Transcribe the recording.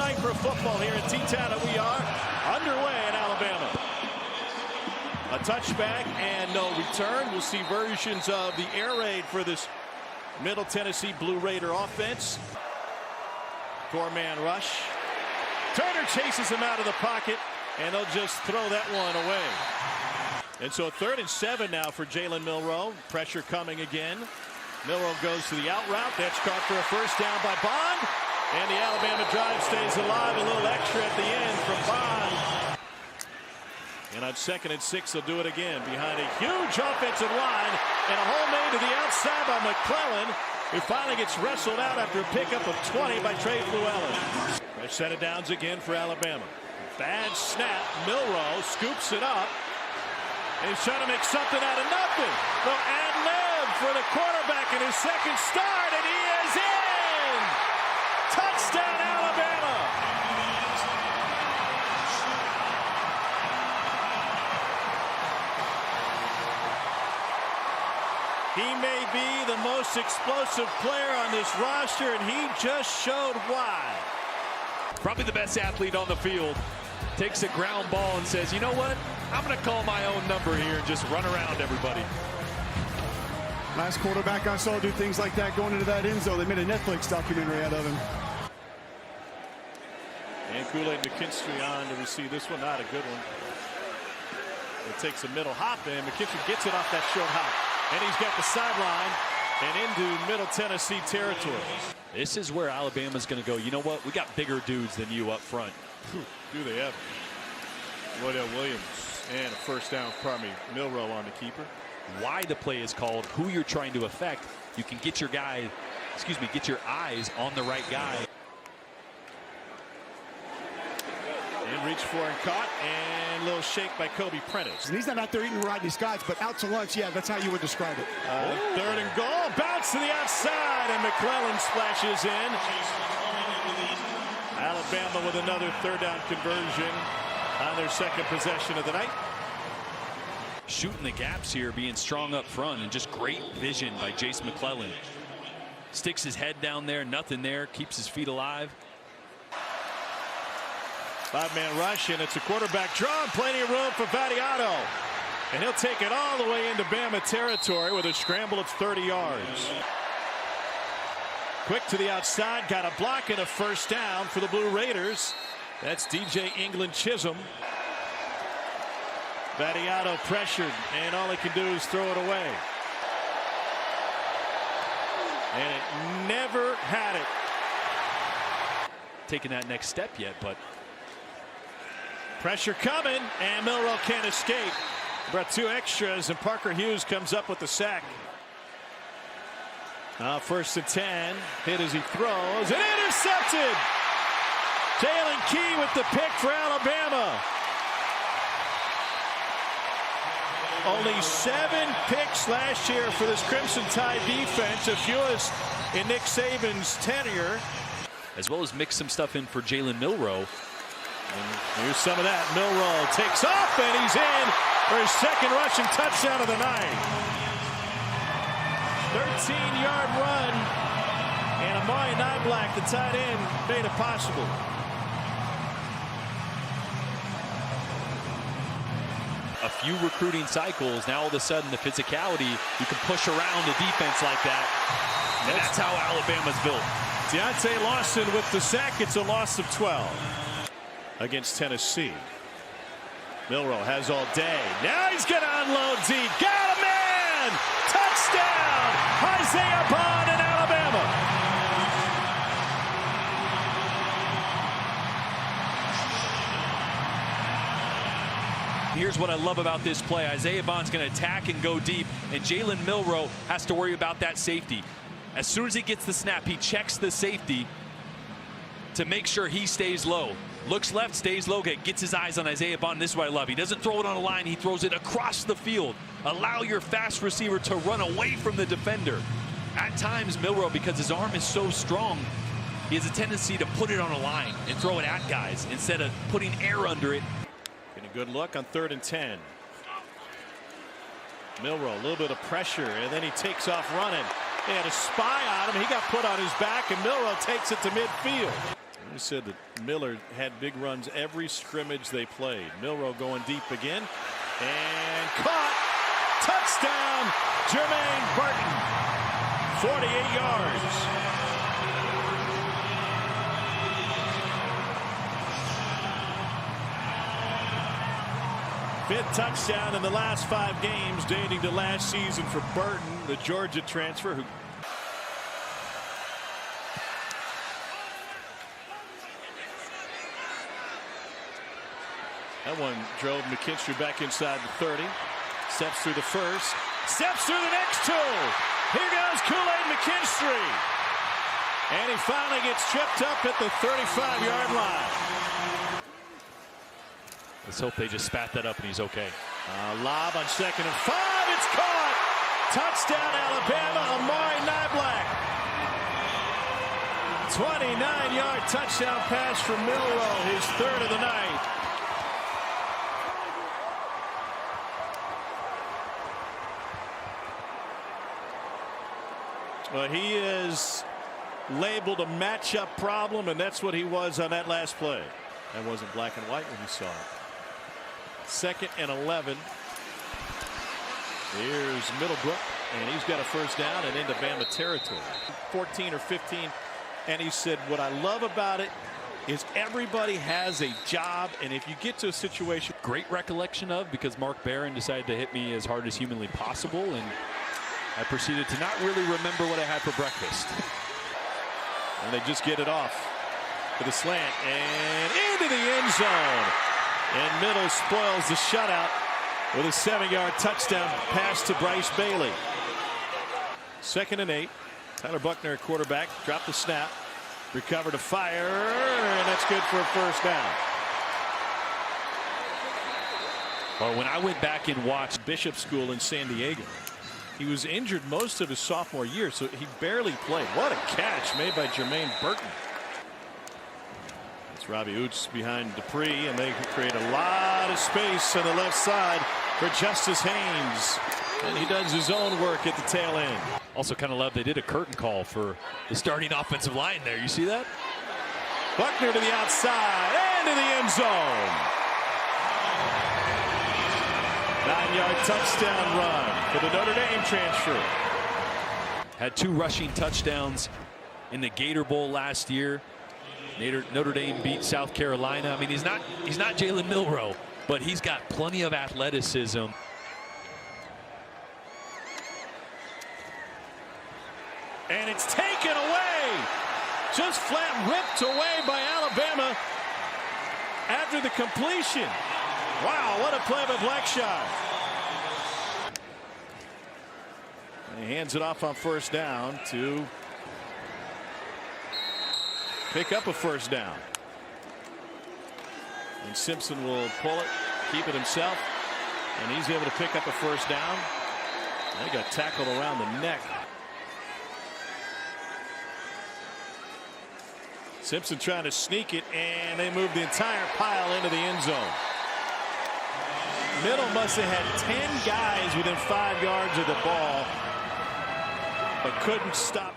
night for football here in T-Town, and we are underway in Alabama. A touchback and no return. We'll see versions of the air raid for this Middle Tennessee Blue Raider offense. Four-man rush. Turner chases him out of the pocket, and they'll just throw that one away. And so 3rd and 7 now for Jalen Milroe. Pressure coming again. Milroe goes to the out route. That's caught for a first down by Bond. And the Alabama drive stays alive. A little extra at the end from Bond. And on 2nd and 6, they'll do it again behind a huge offensive line. And a hole made to the outside by McClellan, who finally gets wrestled out after a pickup of 20 by Trey Fluellen. Fresh set of downs again for Alabama. Bad snap. Milroe scoops it up. And he's trying to make something out of nothing. No ad-lib for the quarterback in his 2nd start, and he is in! Touchdown, Alabama! He may be the most explosive player on this roster, and he just showed why. Probably the best athlete on the field. Takes a ground ball and says, you know what? I'm going to call my own number here and just run around everybody. Last quarterback I saw do things like that going into that end zone. They made a Netflix documentary out of him. And Kool-Aid McKinstry on to receive this one. Not a good one. It takes a middle hop, and McKinstry gets it off that short hop. And he's got the sideline and into Middle Tennessee territory. This is where Alabama's going to go. You know what? We got bigger dudes than you up front. Do they ever? Wardell Williams and a first down. Milroe on the keeper. Why the play is called, who you're trying to affect. You can get your guy, get your eyes on the right guy. And reach for and caught, and a little shake by Kobe Prentice. And he's not out there eating Rodney Scott's, but out to lunch, yeah, that's how you would describe it. 3rd and goal, bounce to the outside, and McClellan splashes in. Alabama with another 3rd down conversion on their 2nd possession of the night. Shooting the gaps here, being strong up front, and just great vision by Jace McClellan. Sticks his head down there, nothing there, keeps his feet alive. 5-man rush, and it's a quarterback draw, and plenty of room for Vadiato. And he'll take it all the way into Bama territory with a scramble of 30 yards. Quick to the outside, got a block and a first down for the Blue Raiders. That's DJ England Chisholm. Vadiato pressured, and all he can do is throw it away. And it never had it. Taking that next step yet, but pressure coming, and Milroe can't escape. Brought 2 extras, and Parker Hughes comes up with the sack. 1st and 10. Hit as he throws, and intercepted. Jalen Key with the pick for Alabama. Only 7 picks last year for this Crimson Tide defense, the fewest in Nick Saban's tenure. As well as mix some stuff in for Jalen Milroe. And here's some of that. Milroe takes off, and he's in for his 2nd rushing touchdown of the night. 13-yard run, and Amari Niblack, the tight end, made it possible. A few recruiting cycles, now all of a sudden the physicality, you can push around a defense like that. And that's how Alabama's built. Deontay Lawson with the sack. It's a loss of 12 against Tennessee. Milroe has all day. Now he's going to unload Z. Got a man! Touchdown! Isaiah Bond in Alabama. Here's what I love about this play. Isaiah Bond's going to attack and go deep, and Jalen Milroe has to worry about that safety. As soon as he gets the snap, he checks the safety to make sure he stays low. Looks left, stays low, gets his eyes on Isaiah Bond. This is what I love. He doesn't throw it on a line. He throws it across the field. Allow your fast receiver to run away from the defender. At times, Milroe, because his arm is so strong, he has a tendency to put it on a line and throw it at guys instead of putting air under it. Getting a good look on 3rd and 10. Milroe, a little bit of pressure, and then he takes off running. They had a spy on him. He got put on his back, and Milroe takes it to midfield. He said that Miller had big runs every scrimmage they played. Milroe going deep again. And caught. Touchdown, Jermaine Burton. 48 yards. Fifth touchdown in the last 5 games, dating to last season for Burton, the Georgia transfer. That one drove McKinstry back inside the 30. Steps through the first. Steps through the next 2. Here goes Kool-Aid McKinstry. And he finally gets tripped up at the 35-yard line. Let's hope they just spat that up and he's okay. Lob on 2nd and 5. It's caught. Touchdown, Alabama. Amari Niblack. 29-yard touchdown pass from Milroe, his 3rd of the night. Well, he is labeled a matchup problem, and that's what he was on that last play. That wasn't black and white when he saw it. 2nd and 11. Here's Middlebrook, and he's got a first down and into Bama territory. 14 or 15, and he said, what I love about it is everybody has a job, and if you get to a situation. Great recollection of, because Mark Barron decided to hit me as hard as humanly possible, and I proceeded to not really remember what I had for breakfast. And they just get it off to the slant and into the end zone. And Middle spoils the shutout with a 7-yard touchdown pass to Bryce Bailey. 2nd and 8. Tyler Buckner, quarterback, dropped the snap, recovered a fire, and that's good for a first down. Well, when I went back and watched Bishop School in San Diego, he was injured most of his sophomore year, so he barely played. What a catch made by Jermaine Burton. It's Robbie Oots behind Dupree, and they create a lot of space on the left side for Justice Haynes. And he does his own work at the tail end. Also kind of love they did a curtain call for the starting offensive line there. You see that? Buckner to the outside and to the end zone. 9-yard touchdown run for the Notre Dame transfer. Had 2 rushing touchdowns in the Gator Bowl last year. Notre Dame beat South Carolina. I mean, he's not Jalen Milroe, but he's got plenty of athleticism. And it's taken away. Just flat ripped away by Alabama after the completion. Wow, what a play by Blackshaw. And he hands it off on first down to pick up a first down. And Simpson will pull it, keep it himself, and he's able to pick up a first down. And he got tackled around the neck. Simpson trying to sneak it, and they move the entire pile into the end zone. Middle must have had 10 guys within 5 yards of the ball, but couldn't stop.